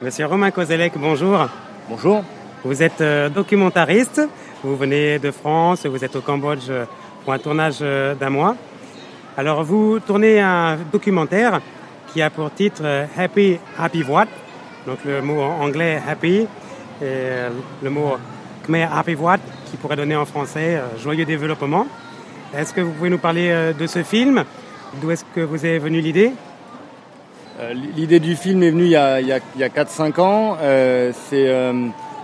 Monsieur Romain Kozelek, bonjour. Bonjour. Vous êtes documentariste, vous venez de France, vous êtes au Cambodge pour un tournage d'un mois. Alors vous tournez un documentaire qui a pour titre Happy Happy Voat, donc le mot anglais happy et le mot khmer Happy Voat qui pourrait donner en français joyeux développement. Est-ce que vous pouvez nous parler de ce film? D'où est-ce que vous est venue l'idée? L'idée du film est venue il y a 4-5 ans.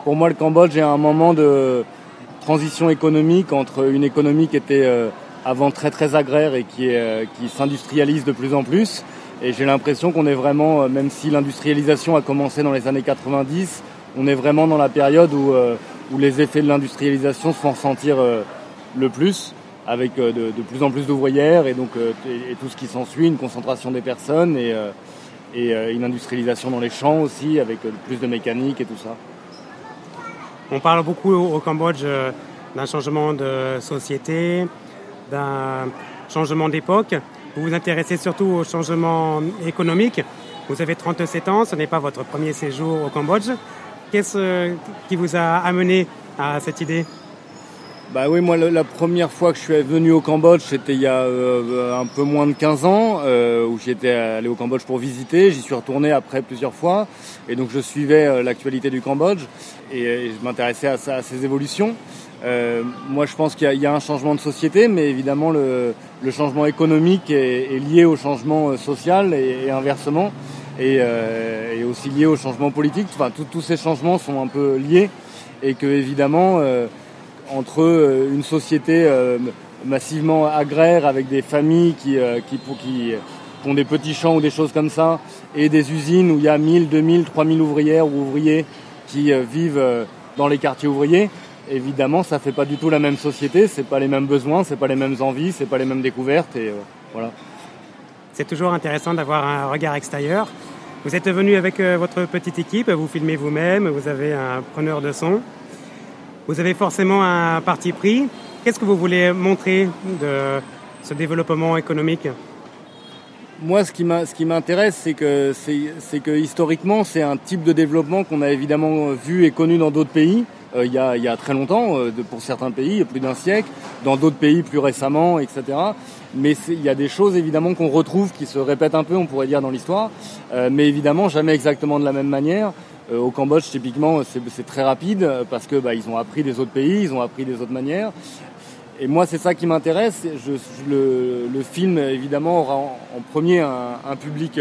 Pour moi, le Cambodge est un moment de transition économique entre une économie qui était avant très très agraire et qui s'industrialise de plus en plus. Et j'ai l'impression qu'on est vraiment, même si l'industrialisation a commencé dans les années 90, on est vraiment dans la période où les effets de l'industrialisation se font ressentir le plus, avec de plus en plus d'ouvrières et donc et tout ce qui s'ensuit, une concentration des personnes et une industrialisation dans les champs aussi, avec plus de mécanique et tout ça. On parle beaucoup au Cambodge d'un changement de société, d'un changement d'époque. Vous vous intéressez surtout au changement économique. Vous avez 37 ans, ce n'est pas votre premier séjour au Cambodge. Qu'est-ce qui vous a amené à cette idée ? Bah oui, moi la première fois que je suis venu au Cambodge, c'était il y a un peu moins de 15 ans, où j'étais allé au Cambodge pour visiter. J'y suis retourné après plusieurs fois, et donc je suivais l'actualité du Cambodge et je m'intéressais à ces évolutions. Moi, je pense qu'il y a un changement de société, mais évidemment le changement économique est lié au changement social et inversement, et aussi lié au changement politique. Enfin, tous ces changements sont un peu liés, et que évidemment entre une société massivement agraire avec des familles qui ont des petits champs ou des choses comme ça, et des usines où il y a 1000, 2000, 3000 ouvrières ou ouvriers qui vivent dans les quartiers ouvriers, évidemment ça fait pas du tout la même société, c'est pas les mêmes besoins, c'est pas les mêmes envies, c'est pas les mêmes découvertes, et voilà. C'est toujours intéressant d'avoir un regard extérieur. Vous êtes venu avec votre petite équipe, vous filmez vous-même, vous avez un preneur de son. Vous avez forcément un parti pris. Qu'est-ce que vous voulez montrer de ce développement économique ? Moi, ce qui m'intéresse, c'est que historiquement, c'est un type de développement qu'on a évidemment vu et connu dans d'autres pays. Il y a très longtemps, pour certains pays, plus d'un siècle, dans d'autres pays plus récemment, etc. Mais il y a des choses évidemment qu'on retrouve qui se répètent un peu, on pourrait dire, dans l'histoire, mais évidemment jamais exactement de la même manière. Au Cambodge, typiquement, c'est très rapide parce que ils ont appris des autres pays, ils ont appris des autres manières. Et moi, c'est ça qui m'intéresse. Le film, évidemment, aura en premier un public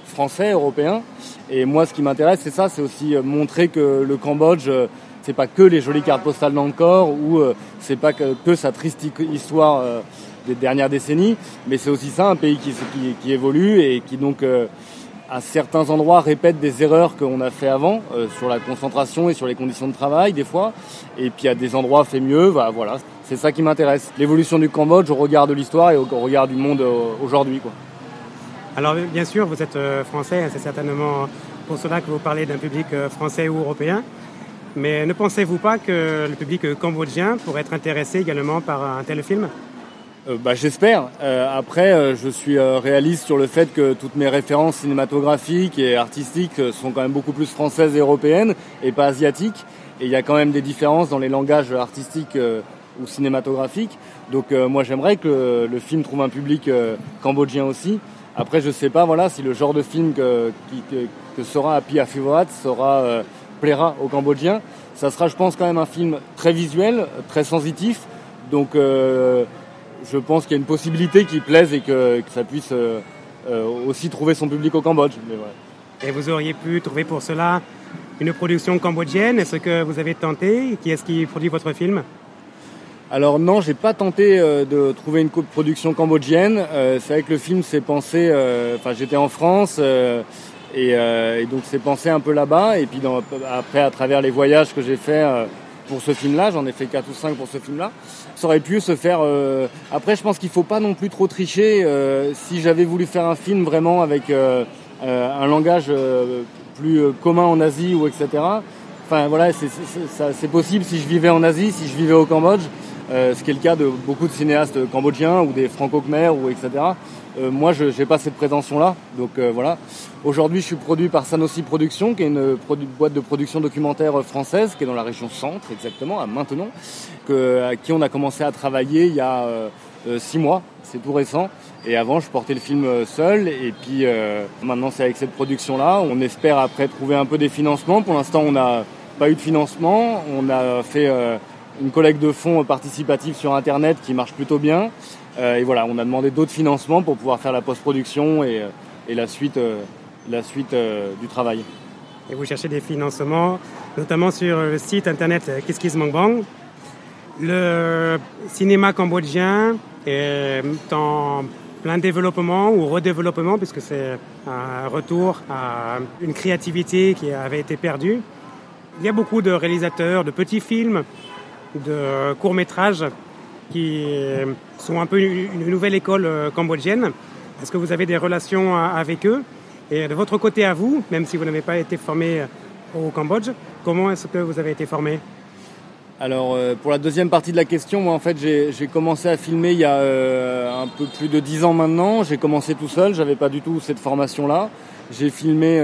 français, européen. Et moi, ce qui m'intéresse, c'est ça, c'est aussi montrer que le Cambodge, c'est pas que les jolies cartes postales d'Angkor, ou c'est pas que sa triste histoire des dernières décennies, mais c'est aussi ça, un pays qui évolue et qui donc à certains endroits répète des erreurs qu'on a fait avant, sur la concentration et sur les conditions de travail des fois, et puis à des endroits fait mieux, voilà, c'est ça qui m'intéresse, l'évolution du Cambodge au regard de l'histoire et au regard du monde aujourd'hui, quoi. Alors bien sûr, vous êtes français, c'est certainement pour cela que vous parlez d'un public français ou européen, mais ne pensez-vous pas que le public cambodgien pourrait être intéressé également par un tel film ? J'espère. Après, je suis réaliste sur le fait que toutes mes références cinématographiques et artistiques sont quand même beaucoup plus françaises et européennes et pas asiatiques. Et il y a quand même des différences dans les langages artistiques ou cinématographiques. Donc moi, j'aimerais que le film trouve un public cambodgien aussi. Après, je sais pas, voilà, si le genre de film que sera Happy Happy Voat plaira aux Cambodgiens. Ça sera, je pense, quand même un film très visuel, très sensitif. Donc je pense qu'il y a une possibilité qu'il plaise et que ça puisse aussi trouver son public au Cambodge. Mais ouais. Et vous auriez pu trouver pour cela une production cambodgienne. Est-ce que vous avez tenté ? Qui est-ce qui produit votre film ? Alors non, j'ai pas tenté de trouver une production cambodgienne. C'est vrai que le film s'est pensé... j'étais en France et donc c'est pensé un peu là-bas. Et puis après, à travers les voyages que j'ai faits pour ce film-là, j'en ai fait 4 ou 5 pour ce film-là, ça aurait pu se faire... Après, je pense qu'il faut pas non plus trop tricher. Si j'avais voulu faire un film vraiment avec un langage plus commun en Asie ou etc., enfin voilà, c'est possible si je vivais en Asie, si je vivais au Cambodge. ce qui est le cas de beaucoup de cinéastes cambodgiens ou des franco-khmers ou etc. Moi, je n'ai pas cette prétention-là, donc voilà. Aujourd'hui, je suis produit par Sanofi Productions, qui est une boîte de production documentaire française, qui est dans la région centre, exactement, à Maintenon, à qui on a commencé à travailler il y a 6 mois, c'est tout récent. Et avant, je portais le film seul, et puis maintenant, c'est avec cette production-là. On espère après trouver un peu des financements. Pour l'instant, on n'a pas eu de financement. On a fait une collecte de fonds participatifs sur Internet qui marche plutôt bien. Et voilà, on a demandé d'autres financements pour pouvoir faire la post-production et la suite du travail. Et vous cherchez des financements, notamment sur le site internet KissKissBankBank. Le cinéma cambodgien est en plein développement ou redéveloppement, puisque c'est un retour à une créativité qui avait été perdue. Il y a beaucoup de réalisateurs de petits films, de courts-métrages qui sont un peu une nouvelle école cambodgienne. Est-ce que vous avez des relations avec eux? Et de votre côté à vous, même si vous n'avez pas été formé au Cambodge, comment est-ce que vous avez été formé? Alors, pour la deuxième partie de la question, moi en fait j'ai commencé à filmer il y a un peu plus de 10 ans maintenant. J'ai commencé tout seul, j'avais pas du tout cette formation-là. J'ai filmé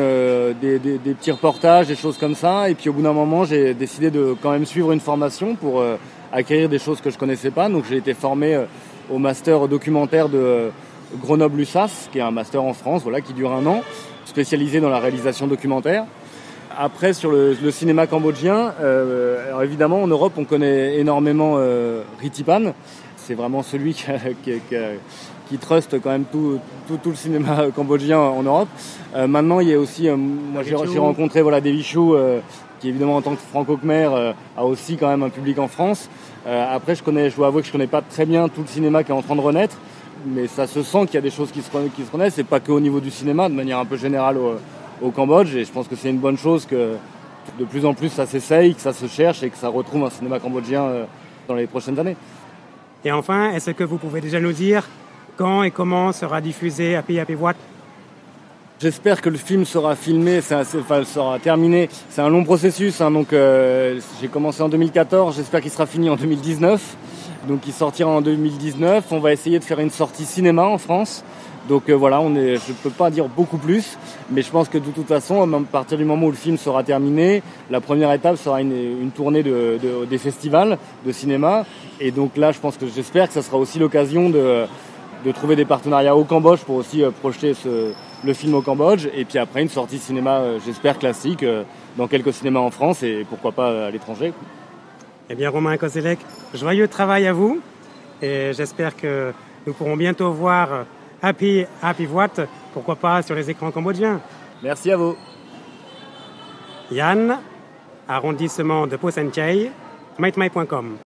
des petits reportages, des choses comme ça. Et puis au bout d'un moment, j'ai décidé de quand même suivre une formation pour acquérir des choses que je connaissais pas. Donc j'ai été formé au master documentaire de Grenoble-Lussas, qui est un master en France, voilà, qui dure 1 an, spécialisé dans la réalisation documentaire. Après, sur le cinéma cambodgien, alors évidemment, en Europe, on connaît énormément Ritipan. C'est vraiment celui qui truste quand même tout le cinéma cambodgien en Europe. Maintenant, il y a aussi, moi j'ai rencontré David Chou, qui évidemment en tant que franco-khmer a aussi quand même un public en France. Après, je dois avouer que je connais pas très bien tout le cinéma qui est en train de renaître, mais ça se sent qu'il y a des choses qui se renaissent, et pas qu'au niveau du cinéma, de manière un peu générale au Cambodge. Et je pense que c'est une bonne chose que de plus en plus ça s'essaye, que ça se cherche et que ça retrouve un cinéma cambodgien dans les prochaines années. Et enfin, est-ce que vous pouvez déjà nous dire quand et comment sera diffusé Api Apiwat? J'espère que le film sera filmé, sera terminé. C'est un long processus, donc j'ai commencé en 2014, j'espère qu'il sera fini en 2019. Donc il sortira en 2019. On va essayer de faire une sortie cinéma en France. Donc voilà, je ne peux pas dire beaucoup plus, mais je pense que de toute façon, à partir du moment où le film sera terminé, la première étape sera une tournée des festivals de cinéma. Et donc là, j'espère que ça sera aussi l'occasion de trouver des partenariats au Cambodge pour aussi projeter le film au Cambodge. Et puis après, une sortie cinéma, j'espère, classique, dans quelques cinémas en France et pourquoi pas à l'étranger. Eh bien, Romain Koselleck, joyeux travail à vous. Et j'espère que nous pourrons bientôt voir Api Apiwat, pourquoi pas sur les écrans cambodgiens. Merci à vous. Yann, arrondissement de Posanchei, maitmai.com.